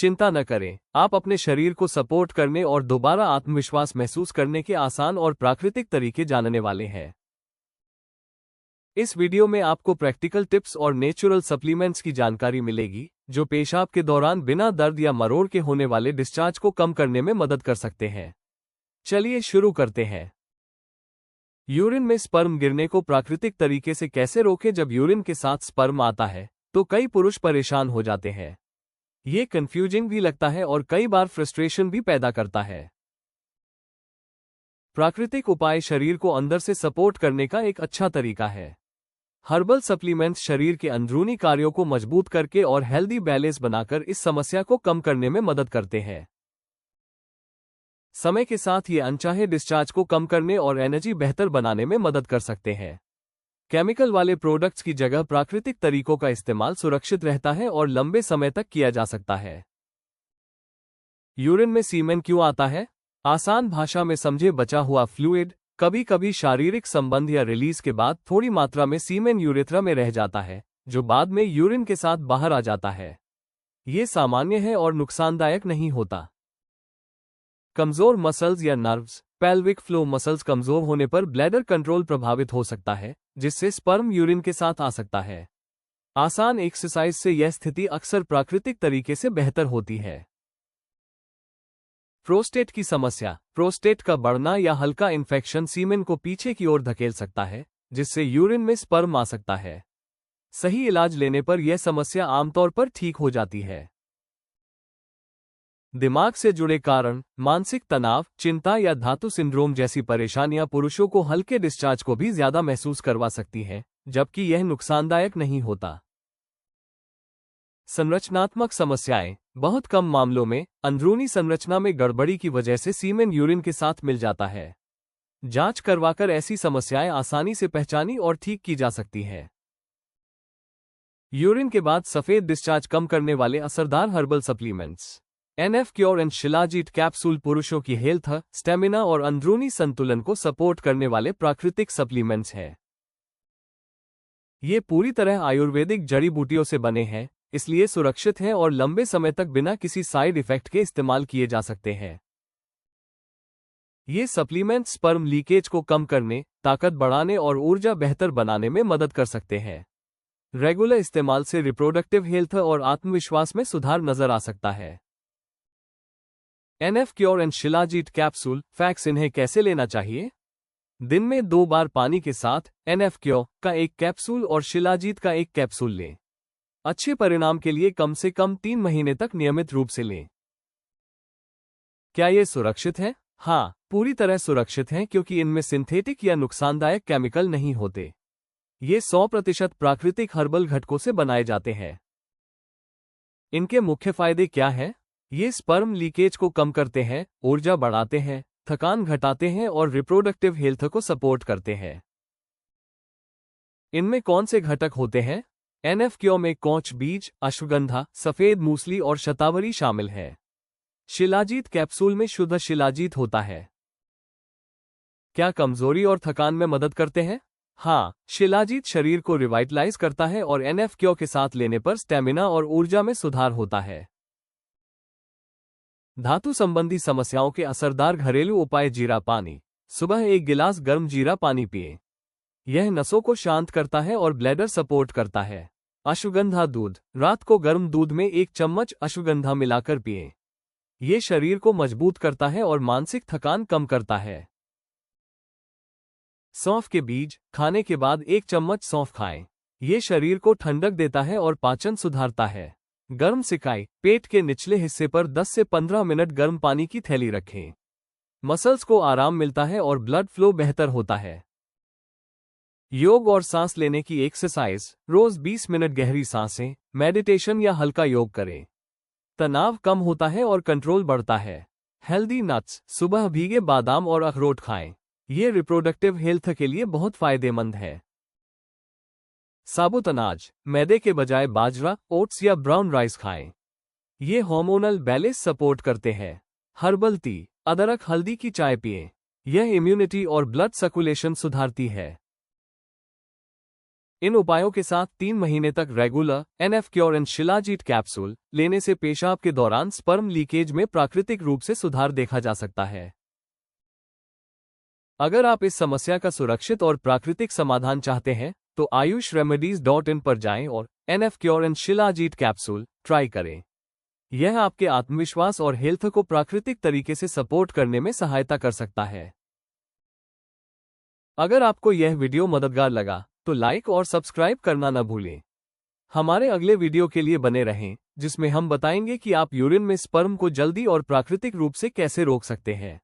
चिंता न करें, आप अपने शरीर को सपोर्ट करने और दोबारा आत्मविश्वास महसूस करने के आसान और प्राकृतिक तरीके जानने वाले हैं। इस वीडियो में आपको प्रैक्टिकल टिप्स और नेचुरल सप्लीमेंट्स की जानकारी मिलेगी, जो पेशाब के दौरान बिना दर्द या मरोड़ के होने वाले डिस्चार्ज को कम करने में मदद कर सकते हैं। चलिए शुरू करते हैं। यूरिन में स्पर्म गिरने को प्राकृतिक तरीके से कैसे रोकें। जब यूरिन के साथ स्पर्म आता है तो कई पुरुष परेशान हो जाते हैं। ये कंफ्यूजिंग भी लगता है और कई बार फ्रस्ट्रेशन भी पैदा करता है। प्राकृतिक उपाय शरीर को अंदर से सपोर्ट करने का एक अच्छा तरीका है। हर्बल सप्लीमेंट्स शरीर के अंदरूनी कार्यों को मजबूत करके और हेल्दी बैलेंस बनाकर इस समस्या को कम करने में मदद करते हैं। समय के साथ ये अनचाहे डिस्चार्ज को कम करने और एनर्जी बेहतर बनाने में मदद कर सकते हैं। केमिकल वाले प्रोडक्ट्स की जगह प्राकृतिक तरीकों का इस्तेमाल सुरक्षित रहता है और लंबे समय तक किया जा सकता है। यूरिन में सीमेन क्यों आता है? आसान भाषा में समझे, बचा हुआ फ्लूइड, कभी कभी शारीरिक संबंध या रिलीज के बाद थोड़ी मात्रा में सीमेन यूरेथ्रा में रह जाता है, जो बाद में यूरिन के साथ बाहर आ जाता है। ये सामान्य है और नुकसानदायक नहीं होता। कमजोर मसल्स या नर्व्स, पेल्विक फ्लो मसल्स कमजोर होने पर ब्लैडर कंट्रोल प्रभावित हो सकता है, जिससे स्पर्म यूरिन के साथ आ सकता है। आसान एक्सरसाइज से यह स्थिति अक्सर प्राकृतिक तरीके से बेहतर होती है। प्रोस्टेट की समस्या, प्रोस्टेट का बढ़ना या हल्का इन्फेक्शन सीमेन को पीछे की ओर धकेल सकता है, जिससे यूरिन में स्पर्म आ सकता है। सही इलाज लेने पर यह समस्या आमतौर पर ठीक हो जाती है। दिमाग से जुड़े कारण, मानसिक तनाव, चिंता या धातु सिंड्रोम जैसी परेशानियां पुरुषों को हल्के डिस्चार्ज को भी ज्यादा महसूस करवा सकती हैं, जबकि यह नुकसानदायक नहीं होता। संरचनात्मक समस्याएं, बहुत कम मामलों में अंदरूनी संरचना में गड़बड़ी की वजह से सीमेन यूरिन के साथ मिल जाता है। जांच करवाकर ऐसी समस्याएं आसानी से पहचानी और ठीक की जा सकती हैं। यूरिन के बाद सफेद डिस्चार्ज कम करने वाले असरदार herbal supplements. NF cure and shilajit capsule पुरुषों की हेल्थ, स्टेमिना और अंदरूनी संतुलन को सपोर्ट करने वाले प्राकृतिक सप्लीमेंट्स हैं। ये पूरी तरह आयुर्वेदिक जड़ी बूटियों से बने हैं, इसलिए सुरक्षित हैं और लंबे समय तक बिना किसी साइड इफेक्ट के इस्तेमाल किए जा सकते हैं। ये सप्लीमेंट स्पर्म लीकेज को कम करने, ताकत बढ़ाने और ऊर्जा बेहतर बनाने में मदद कर सकते हैं। रेगुलर इस्तेमाल से रिप्रोडक्टिव हेल्थ और आत्मविश्वास में सुधार नजर आ सकता है। NF cure and shilajit capsule fax. इन्हें कैसे लेना चाहिए? दिन में 2 बार पानी के साथ NF क्योर का एक कैप्सूल और शिलाजीत का एक कैप्सूल लें। अच्छे परिणाम के लिए कम से कम 3 महीने तक नियमित रूप से लें। क्या ये सुरक्षित है? हाँ, पूरी तरह सुरक्षित हैं, क्योंकि इनमें सिंथेटिक या नुकसानदायक केमिकल नहीं होते। ये 100% प्राकृतिक हर्बल घटकों से बनाए जाते हैं। इनके मुख्य फायदे क्या हैं? ये स्पर्म लीकेज को कम करते हैं, ऊर्जा बढ़ाते हैं, थकान घटाते हैं और रिप्रोडक्टिव हेल्थ को सपोर्ट करते हैं। इनमें कौन से घटक होते हैं? NF क्योर में कौच बीज, अश्वगंधा, सफेद मूसली और शतावरी शामिल है। शिलाजीत कैप्सूल में शुद्ध शिलाजीत होता है। क्या कमजोरी और थकान में मदद करते हैं? हाँ, शिलाजीत शरीर को रिवाइटलाइज करता है और NF क्योर के साथ लेने पर स्टेमिना और ऊर्जा में सुधार होता है। धातु संबंधी समस्याओं के असरदार घरेलू उपाय। जीरा पानी। सुबह 1 गिलास गर्म जीरा पानी पिएं। यह नसों को शांत करता है और ब्लैडर सपोर्ट करता है। अश्वगंधा दूध। रात को गर्म दूध में 1 चम्मच अश्वगंधा मिलाकर पिएं। यह शरीर को मजबूत करता है और मानसिक थकान कम करता है। सौंफ के बीज। खाने के बाद 1 चम्मच सौंफ खाएं। यह शरीर को ठंडक देता है और पाचन सुधारता है। गर्म सिकाई। पेट के निचले हिस्से पर 10 से 15 मिनट गर्म पानी की थैली रखें। मसल्स को आराम मिलता है और ब्लड फ्लो बेहतर होता है। योग और सांस लेने की एक्सरसाइज। रोज 20 मिनट गहरी सांसें, मेडिटेशन या हल्का योग करें। तनाव कम होता है और कंट्रोल बढ़ता है। Healthy nuts. सुबह भीगे बादाम और अखरोट खाएं। ये रिप्रोडक्टिव हेल्थ के लिए बहुत फायदेमंद है। साबुत अनाज। मैदे के बजाय बाजरा, ओट्स या ब्राउन राइस खाएं। ये हार्मोनल बैलेंस सपोर्ट करते हैं। Herbal tea. अदरक हल्दी की चाय पिएं। यह इम्यूनिटी और ब्लड सर्कुलेशन सुधारती है। इन उपायों के साथ 3 महीने तक regular NF cure and shilajit capsule लेने से पेशाब के दौरान स्पर्म लीकेज में प्राकृतिक रूप से सुधार देखा जा सकता है। अगर आप इस समस्या का सुरक्षित और प्राकृतिक समाधान चाहते हैं तो ayushRemedies.in पर जाएं और NF cure and shilajit capsule try करें। यह आपके आत्मविश्वास और हेल्थ को प्राकृतिक तरीके से सपोर्ट करने में सहायता कर सकता है। अगर आपको यह वीडियो मददगार लगा तो लाइक और सब्सक्राइब करना न भूलें। हमारे अगले वीडियो के लिए बने रहें, जिसमें हम बताएंगे कि आप यूरिन में स्पर्म को जल्दी और प्राकृतिक रूप से कैसे रोक सकते हैं।